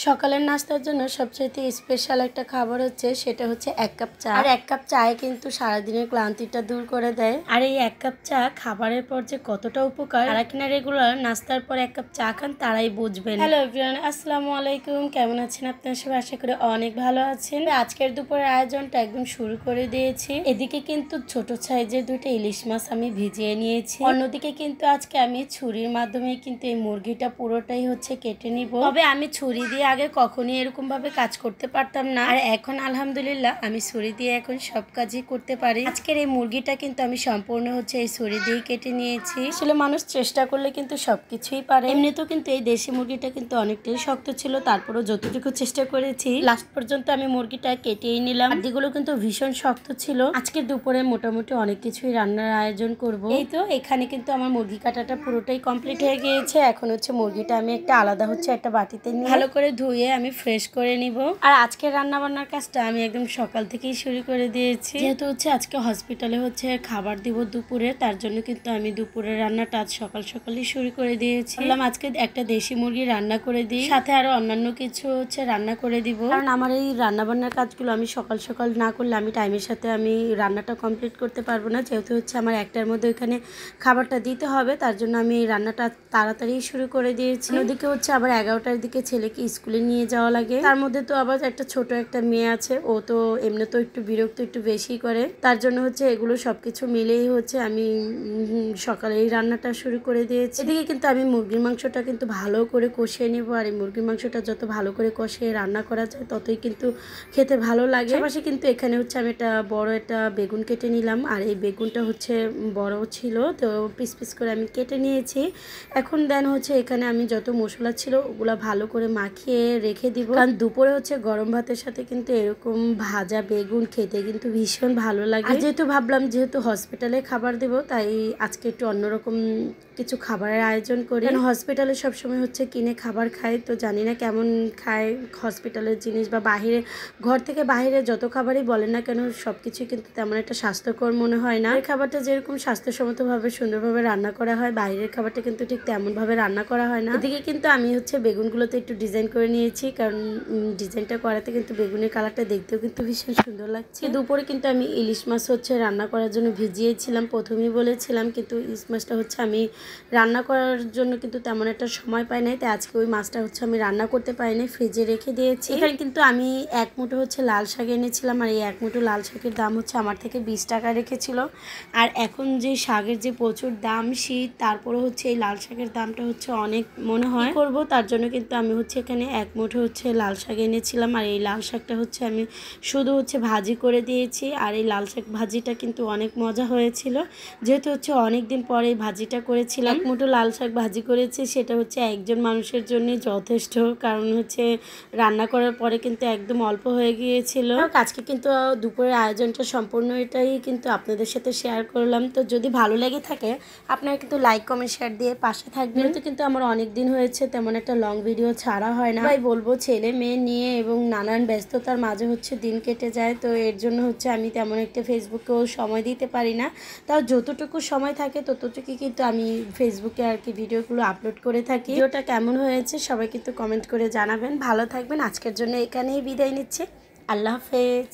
সকালের নাস্তার জন্য সবচেয়ে স্পেশাল একটা খাবার হচ্ছে সেটা হচ্ছে 1 কাপ চা। আর 1 কাপ চায়ে কিন্তু সারাদিনের ক্লান্তিটা দূর করে দেয়। আর এই 1 কাপ চা খাবারের পর যে কতটা উপকার, যারা কিনা রেগুলার নাস্তার পর 1 কাপ চা খান তারাই বুঝবেন। হ্যালো এভরিওয়ান, আসসালামু আলাইকুম। কেমন আছেন আপনারা সবাই? আশা করি অনেক ভালো আছেন। আজকের দুপুরের আয়োজনটা একদম শুরু করে দিয়েছি। এদিকে কিন্তু ছোট সাইজের 2টা ইলিশ মাছ আমি ভিজিয়ে নিয়েছি। অন্যদিকে কিন্তু আজকে আমি ছুরির মাধ্যমে কিন্তু এই মুরগিটা পুরোটাই হচ্ছে কেটে নিব। তবে আমি ছুরি দিয়ে আগে কখনোই এরকম ভাবে কাজ করতে পারতাম না, আর এখন আলহামদুলিল্লাহ আমি ছুরি দিয়ে এখন সব কাজই করতে পারি। আজকের এই মুরগিটা কিন্তু আমি সম্পূর্ণ হচ্ছে এই ছুরি দিয়ে কেটে নিয়েছি। আসলে মানুষ চেষ্টা করলে কিন্তু সবকিছুই পারে। এমনিতেও কিন্তু এই দেশি মুরগিটা কিন্তু অনেকটাই শক্ত ছিল, তারপরও যতটুকু চেষ্টা করেছি লাস্ট পর্যন্ত আমি মুরগিটা কেটেই নিলাম। হাড্ডিগুলো কিন্তু ভীষণ শক্ত ছিল। আজকের দুপুরে মোটামুটি অনেক কিছুই রান্নার আয়োজন করব। এই তো এখানে কিন্তু আমার মুরগি কাটাটা পুরোটাই কমপ্লিট হয়ে গিয়েছে। এখন হচ্ছে মুরগিটা আমি একটা আলাদা হচ্ছে একটা বাটিতে নিয়ে ভালো করে ধুয়ে আমি ফ্রেশ করে নিব। আর আজকে রান্না বান্নার কাজটা আমি একদম সকাল থেকেই শুরু করে দিয়েছি, যেহেতু হচ্ছে আজকে হসপিটালে হচ্ছে খাবার দিব দুপুরে, তার জন্য কিন্তু আমি দুপুরের রান্নাটা আজ সকাল সকালই শুরু করে দিয়েছি। বললাম আজকে একটা দেশি মুরগি রান্না করে দিই, সাথে আরো অন্যান্য কিছু হচ্ছে রান্না করে দিব। কারণ আমার এই রান্না বান্নার কাজগুলো আমি সকাল সকাল না করলে আমি টাইমের সাথে আমি রান্নাটা কমপ্লিট করতে পারবো না, যেহেতু হচ্ছে আমার একটার মধ্যে ওইখানে খাবারটা দিতে হবে, তার জন্য আমি এই রান্নাটা তাড়াতাড়ি শুরু করে দিয়েছি। ওদিকে হচ্ছে আবার 11টার দিকে ছেলেকে স্কুলে নিয়ে যাওয়া লাগে। তার মধ্যে তো আবার একটা ছোট একটা মেয়ে আছে, ও তো এমনি তো একটু বিরক্ত একটু বেশি করে, তার জন্য হচ্ছে এগুলো সবকিছু মিলেই হচ্ছে আমি সকালে এই রান্নাটা শুরু করে দিয়েছি। এদিকে কিন্তু আমি মুরগির মাংসটা কিন্তু ভালো করে কষিয়ে নেব, আর এই মুরগির মাংসটা যত ভালো করে কষিয়ে রান্না করা যায় ততই কিন্তু খেতে ভালো লাগে। পাশাপাশি কিন্তু এখানে হচ্ছে আমি একটা বড় একটা বেগুন কেটে নিলাম, আর এই বেগুনটা হচ্ছে বড় ছিল তো পিস পিস করে আমি কেটে নিয়েছি। এখন দেন হচ্ছে এখানে আমি যত মশলা ছিল ওগুলা ভালো করে মাখিয়ে রেখে দিব, কারণ দুপুরে হচ্ছে গরম ভাতের সাথে কিন্তু এরকম ভাজা বেগুন খেতে কিন্তু ভীষণ ভালো লাগে। আর যেহেতু ভাবলাম যেহেতু হসপিটালে খাবার দেব, তাই আজকে একটু অন্যরকম কিছু খাবারের আয়োজন করি। কারণ হসপিটালে সবসময় হচ্ছে কিনে খাবার খাই, তো জানি না কেমন খায় হসপিটালের জিনিস, বা বাহিরে ঘর থেকে বাহিরে যত খাবারই বলেন না কেন সবকিছু কিন্তু তেমন একটা স্বাস্থ্যকর মনে হয় না। এই খাবারটা যেরকম স্বাস্থ্যসম্মতভাবে সুন্দরভাবে রান্না করা হয়, বাইরের খাবারটা কিন্তু ঠিক তেমনভাবে রান্না করা হয় না। এদিকে কিন্তু আমি হচ্ছে বেগুনগুলোতে একটু ডিজাইন করে নিয়েছি, কারণ ডিজাইনটা করাতে কিন্তু বেগুনের কালারটা দেখতেও কিন্তু ভীষণ সুন্দর লাগছে। দুপুরে কিন্তু আমি ইলিশ মাছ হচ্ছে রান্না করার জন্য ভিজিয়েছিলাম, প্রথমেই বলেছিলাম, কিন্তু ইলিশ মাছটা হচ্ছে আমি রান্না করার জন্য কিন্তু তেমন একটা সময় পাই নাই, তাই আজকে ওই মাছটা হচ্ছে আমি রান্না করতে পারিনি, ফ্রিজে রেখে দিয়েছি। এখানে কিন্তু আমি 1 মুঠো হচ্ছে লাল শাক এনেছিলাম, আর এই 1 মুঠো লাল শাকের দাম হচ্ছে আমার থেকে 20 টাকা রেখেছিল। আর এখন যে শাকের যে প্রচুর দাম শীত, তারপরে হচ্ছে এই লাল শাকের দামটা হচ্ছে অনেক মনে হয় করব, তার জন্য কিন্তু আমি হচ্ছে এখানে 1 মুঠো হচ্ছে লাল শাক এনেছিলাম। আর এই লাল শাকটা হচ্ছে আমি শুধু হচ্ছে ভাজি করে দিয়েছি, আর এই লাল শাক ভাজিটা কিন্তু অনেক মজা হয়েছিল, যেহেতু হচ্ছে অনেক দিন পরে এই ভাজিটা করেছিলাম। 1 মুঠো লাল শাক ভাজি করেছি, সেটা হচ্ছে একজন মানুষের জন্য যথেষ্ট, কারণ হচ্ছে রান্না করার পরে কিন্তু একদম অল্প হয়ে গিয়েছিল। আজকে কিন্তু দুপুরের আয়োজনটা সম্পূর্ণ এটাই কিন্তু আপনাদের সাথে শেয়ার করলাম। তো যদি ভালো লেগে থাকে আপনারা কিন্তু লাইক কমেন্ট শেয়ার দিয়ে পাশে থাকবেন। তো কিন্তু আমার অনেক দিন হয়েছে তেমন একটা লং ভিডিও ছাড়া হয় না, তাই বলবো ছেলে মেয়ে নিয়ে এবং নানান ব্যস্ততার মাঝে হচ্ছে দিন কেটে যায়, তো এর জন্য হচ্ছে আমি তেমন একটা ফেসবুকেও সময় দিতে পারি না। তাও যতটুকু সময় থাকে ততটুকু কিন্তু আমি ফেসবুকে আর কি ভিডিওগুলো আপলোড করে থাকি। ভিডিওটা কেমন হয়েছে সবাই কিন্তু কমেন্ট করে জানাবেন। ভালো থাকবেন। আজকের জন্য এখানেই বিদায় নিচ্ছি। আল্লাহ হাফেজ।